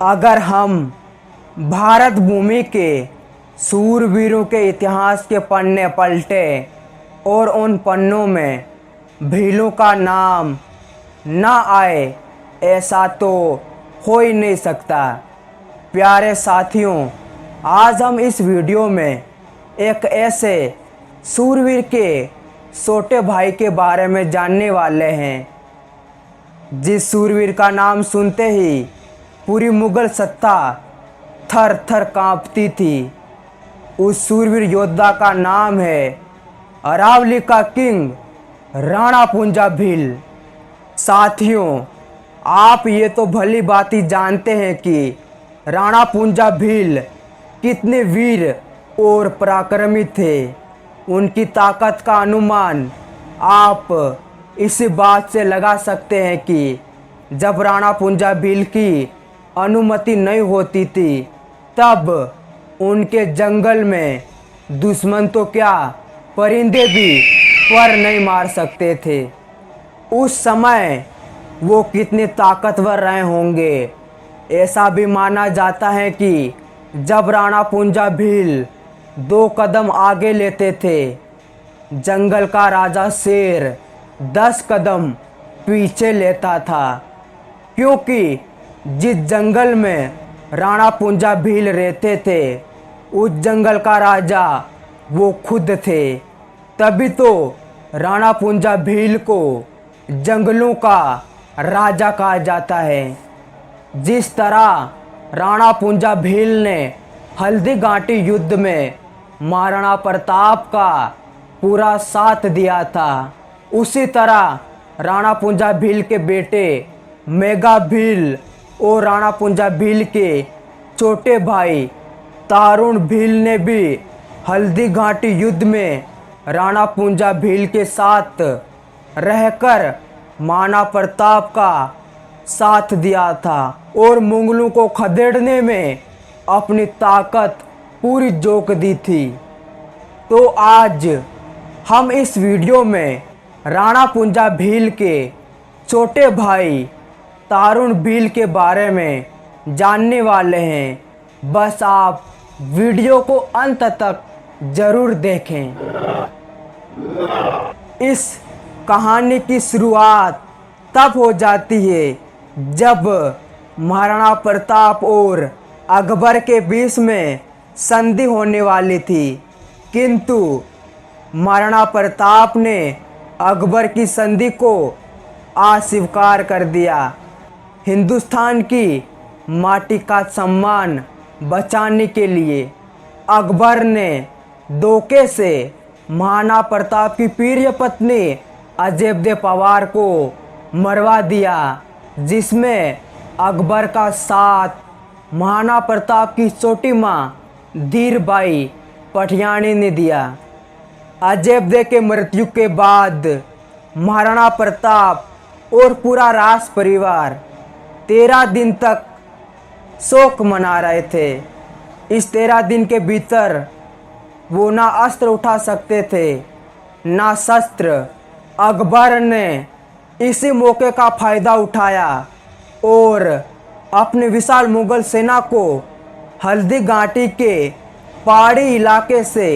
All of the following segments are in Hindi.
अगर हम भारत भूमि के सूरवीरों के इतिहास के पन्ने पलटे और उन पन्नों में भीलों का नाम ना आए, ऐसा तो हो ही नहीं सकता। प्यारे साथियों, आज हम इस वीडियो में एक ऐसे सूरवीर के छोटे भाई के बारे में जानने वाले हैं जिस सूरवीर का नाम सुनते ही पूरी मुगल सत्ता थर थर कांपती थी। उस सूरवीर योद्धा का नाम है अरावली का किंग राणा पूंजा भील। साथियों, आप ये तो भली भांति जानते हैं कि राणा पूंजा भील कितने वीर और पराक्रमी थे। उनकी ताकत का अनुमान आप इसी बात से लगा सकते हैं कि जब राणा पूंजा भील की अनुमति नहीं होती थी, तब उनके जंगल में दुश्मन तो क्या, परिंदे भी पर नहीं मार सकते थे। उस समय वो कितने ताकतवर रहे होंगे। ऐसा भी माना जाता है कि जब राणा पूंजा भील 2 कदम आगे लेते थे, जंगल का राजा शेर 10 कदम पीछे लेता था, क्योंकि जिस जंगल में राणा पूंजा भील रहते थे, उस जंगल का राजा वो खुद थे। तभी तो राणा पूंजा भील को जंगलों का राजा कहा जाता है। जिस तरह राणा पूंजा भील ने हल्दी घाटी युद्ध में महाराणा प्रताप का पूरा साथ दिया था, उसी तरह राणा पूंजा भील के बेटे मेघा भील और राणा पूंजा भील के छोटे भाई तारुण भील ने भी हल्दी घाटी युद्ध में राणा पूंजा भील के साथ रहकर महाराणा प्रताप का साथ दिया था और मुगलों को खदेड़ने में अपनी ताकत पूरी झोंक दी थी। तो आज हम इस वीडियो में राणा पूंजा भील के छोटे भाई तारुण भील के बारे में जानने वाले हैं। बस आप वीडियो को अंत तक जरूर देखें। इस कहानी की शुरुआत तब हो जाती है जब महाराणा प्रताप और अकबर के बीच में संधि होने वाली थी, किंतु महाराणा प्रताप ने अकबर की संधि को अस्वीकार कर दिया। हिंदुस्तान की माटी का सम्मान बचाने के लिए अकबर ने धोखे से महाराणा प्रताप की प्रिय पत्नी अजयदेव पवार को मरवा दिया, जिसमें अकबर का साथ महाराणा प्रताप की छोटी मां धीरबाई पटियानी ने दिया। अजयदेव के मृत्यु के बाद महाराणा प्रताप और पूरा राज परिवार 13 दिन तक शोक मना रहे थे। इस 13 दिन के भीतर वो ना अस्त्र उठा सकते थे, ना शस्त्र। अकबर ने इसी मौके का फायदा उठाया और अपने विशाल मुगल सेना को हल्दी घाटी के पहाड़ी इलाके से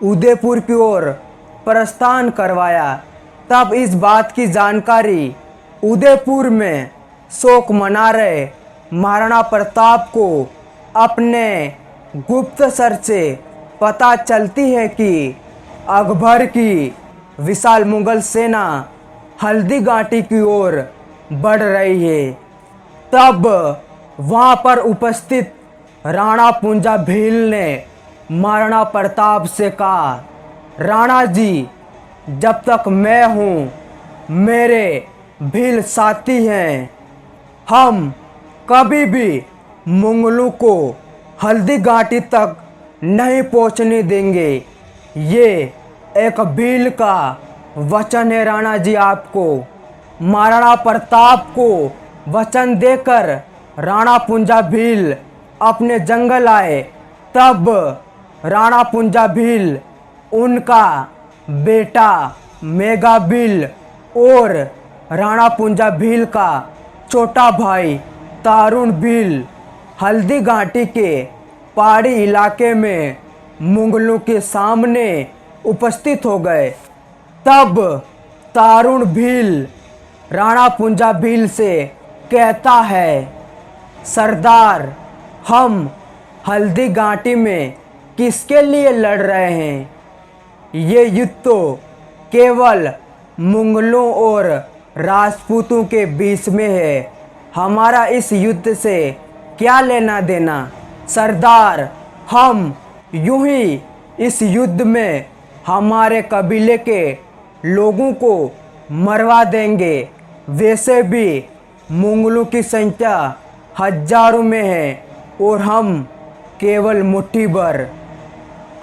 उदयपुर की ओर प्रस्थान करवाया। तब इस बात की जानकारी उदयपुर में शोक मना रहे महाराणा प्रताप को अपने गुप्तचर से पता चलती है कि अकबर की विशाल मुगल सेना हल्दी घाटी की ओर बढ़ रही है। तब वहां पर उपस्थित राणा पूंजा भील ने महाराणा प्रताप से कहा, राणा जी, जब तक मैं हूँ, मेरे भील साथी हैं, हम कभी भी मुगलों को हल्दी घाटी तक नहीं पहुंचने देंगे। ये एक भील का वचन है राणा जी आपको। महाराणा प्रताप को वचन देकर राणा पूंजा भील अपने जंगल आए। तब राणा पूंजा भील, उनका बेटा मेघा भील और राणा पूंजा भील का छोटा भाई तारुण भील हल्दी घाटी के पहाड़ी इलाके में मुगलों के सामने उपस्थित हो गए। तब तारुण भील राणा पुंजा भील से कहता है, सरदार, हम हल्दी घाटी में किसके लिए लड़ रहे हैं? ये युद्ध तो केवल मुगलों और राजपूतों के बीच में है। हमारा इस युद्ध से क्या लेना देना? सरदार, हम यूं ही इस युद्ध में हमारे कबीले के लोगों को मरवा देंगे। वैसे भी मुगलों की संख्या हजारों में है और हम केवल मुट्ठी भर।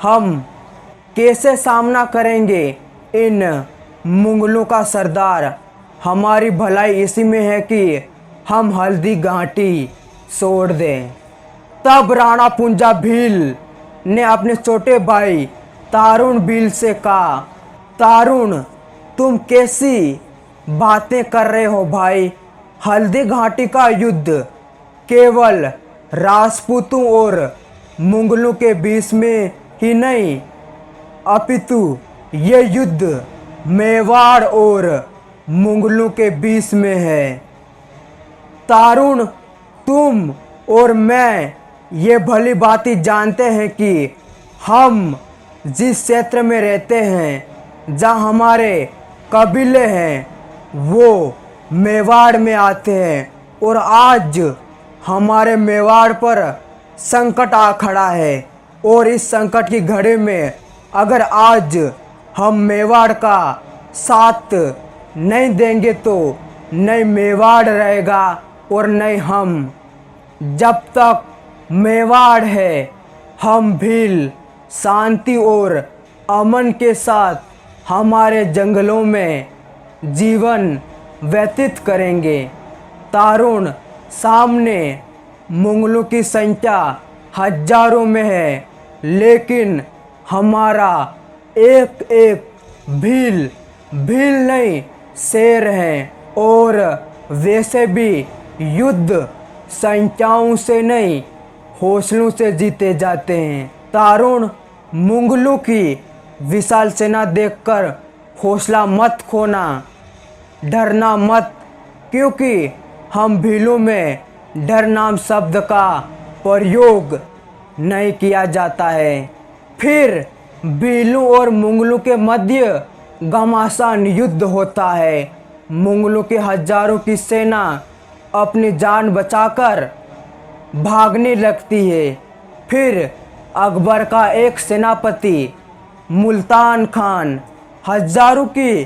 हम कैसे सामना करेंगे इन मुगलों का? सरदार, हमारी भलाई इसी में है कि हम हल्दी घाटी छोड़ दें। तब राणा पुंजा भील ने अपने छोटे भाई तारुण भील से कहा, तारुण, तुम कैसी बातें कर रहे हो भाई? हल्दी घाटी का युद्ध केवल राजपूतों और मुगलों के बीच में ही नहीं, अपितु ये युद्ध मेवाड़ और मुगलों के बीच में है। तारुण, तुम और मैं ये भली भांति जानते हैं कि हम जिस क्षेत्र में रहते हैं, जहाँ हमारे कबीले हैं, वो मेवाड़ में आते हैं और आज हमारे मेवाड़ पर संकट आ खड़ा है। और इस संकट की घड़ी में अगर आज हम मेवाड़ का साथ नहीं देंगे तो नहीं मेवाड़ रहेगा और नहीं हम। जब तक मेवाड़ है, हम भील शांति और अमन के साथ हमारे जंगलों में जीवन व्यतीत करेंगे। तारुण, सामने मुगलों की संख्या हजारों में है, लेकिन हमारा एक एक भील नहीं शेर है। और वैसे भी युद्ध संख्याओं से नहीं, हौसलों से जीते जाते हैं। तारुण, मुगलों की विशाल सेना देखकर हौसला मत खोना, डरना मत, क्योंकि हम भीलों में डर नाम शब्द का प्रयोग नहीं किया जाता है। फिर भीलों और मुगलों के मध्य घमासान युद्ध होता है। मुगलों के हजारों की सेना अपनी जान बचाकर भागने लगती है। फिर अकबर का एक सेनापति मुल्तान खान हजारों की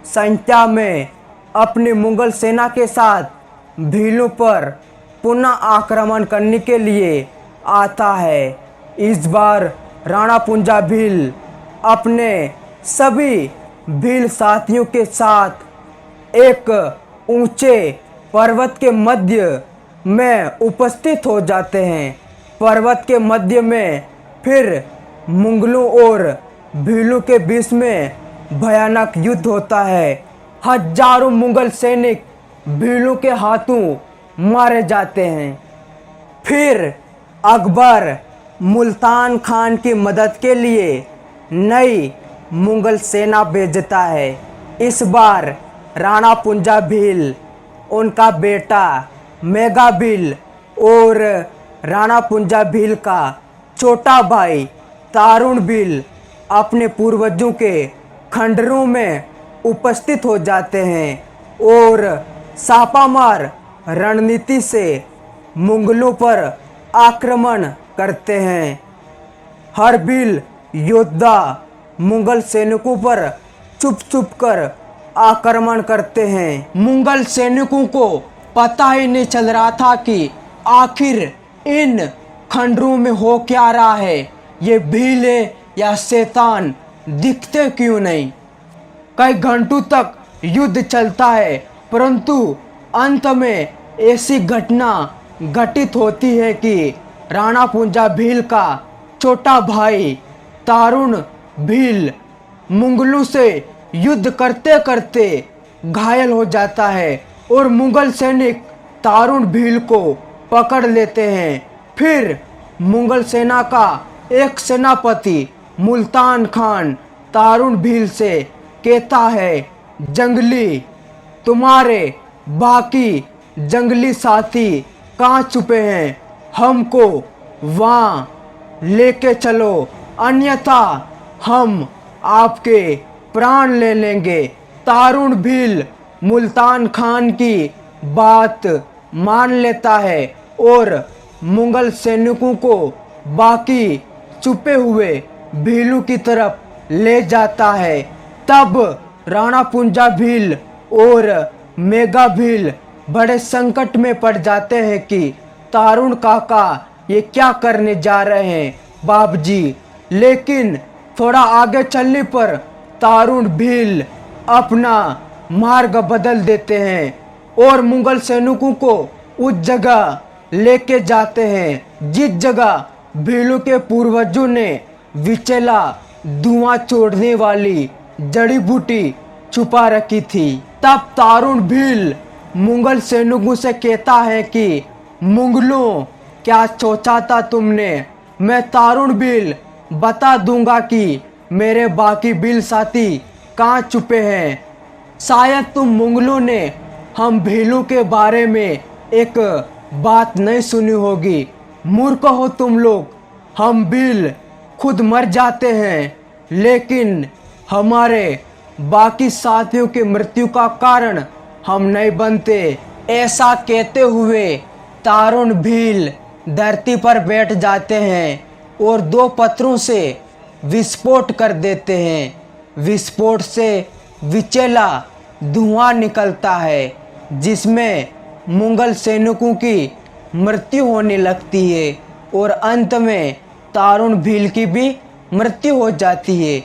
संख्या में अपनी मुगल सेना के साथ भीलों पर पुनः आक्रमण करने के लिए आता है। इस बार राणा पुंजा भील अपने सभी भील साथियों के साथ एक ऊंचे पर्वत के मध्य में उपस्थित हो जाते हैं। पर्वत के मध्य में फिर मुगलों और भीलों के बीच में भयानक युद्ध होता है। हजारों मुगल सैनिक भीलों के हाथों मारे जाते हैं। फिर अकबर मुल्तान खान की मदद के लिए नई मुगल सेना भेजता है। इस बार राणा पुंजा भील, उनका बेटा मेघा भील और राणा पुंजा भील का छोटा भाई तारुण भील अपने पूर्वजों के खंडरों में उपस्थित हो जाते हैं और छापामार रणनीति से मुगलों पर आक्रमण करते हैं। हर भील योद्धा मुगल सैनिकों पर चुप चुप कर आक्रमण करते हैं। मुगल सैनिकों को पता ही नहीं चल रहा था कि आखिर इन खंडरों में हो क्या रहा है। ये भील है या शैतान, दिखते क्यों नहीं। कई घंटों तक युद्ध चलता है, परंतु अंत में ऐसी घटना घटित होती है कि राणा पुंजा भील का छोटा भाई तारुण भील मुगलों से युद्ध करते करते घायल हो जाता है और मुगल सैनिक तारुण भील को पकड़ लेते हैं फिर मुगल सेना का एक सेनापति मुल्तान खान तारुण भील से कहता है, जंगली, तुम्हारे बाकी जंगली साथी कहाँ छुपे हैं, हमको वहाँ लेके चलो, अन्यथा हम आपके प्राण ले लेंगे। तारुण भील मुल्तान खान की बात मान लेता है और मुगल सैनिकों को बाकी छुपे हुए भीलू की तरफ ले जाता है। तब राणा पुंजा भील और मेघा भील बड़े संकट में पड़ जाते हैं कि तारुण काका ये क्या करने जा रहे हैं बाबूजी। लेकिन थोड़ा आगे चलने पर तारुण भील अपना मार्ग बदल देते हैं और मुगल सैनिकों को उस जगह लेके जाते हैं जिस जगह भीलों के पूर्वजों ने विचेला धुआं छोड़ने वाली जड़ी बूटी छुपा रखी थी। तब तारुण भील मुगल सैनिकों से कहता है कि मुगलों, क्या सोचा था तुमने? मैं तारुण भील बता दूंगा कि मेरे बाकी भील साथी कहाँ छुपे हैं। शायद तुम मुगलों ने हम भीलों के बारे में एक बात नहीं सुनी होगी। मूर्ख हो तुम लोग। हम भील खुद मर जाते हैं, लेकिन हमारे बाकी साथियों की मृत्यु का कारण हम नहीं बनते। ऐसा कहते हुए तारुण भील धरती पर बैठ जाते हैं और दो पत्थरों से विस्फोट कर देते हैं। विस्फोट से विचेला धुआं निकलता है जिसमें मुगल सैनिकों की मृत्यु होने लगती है और अंत में तारुण भील की भी मृत्यु हो जाती है।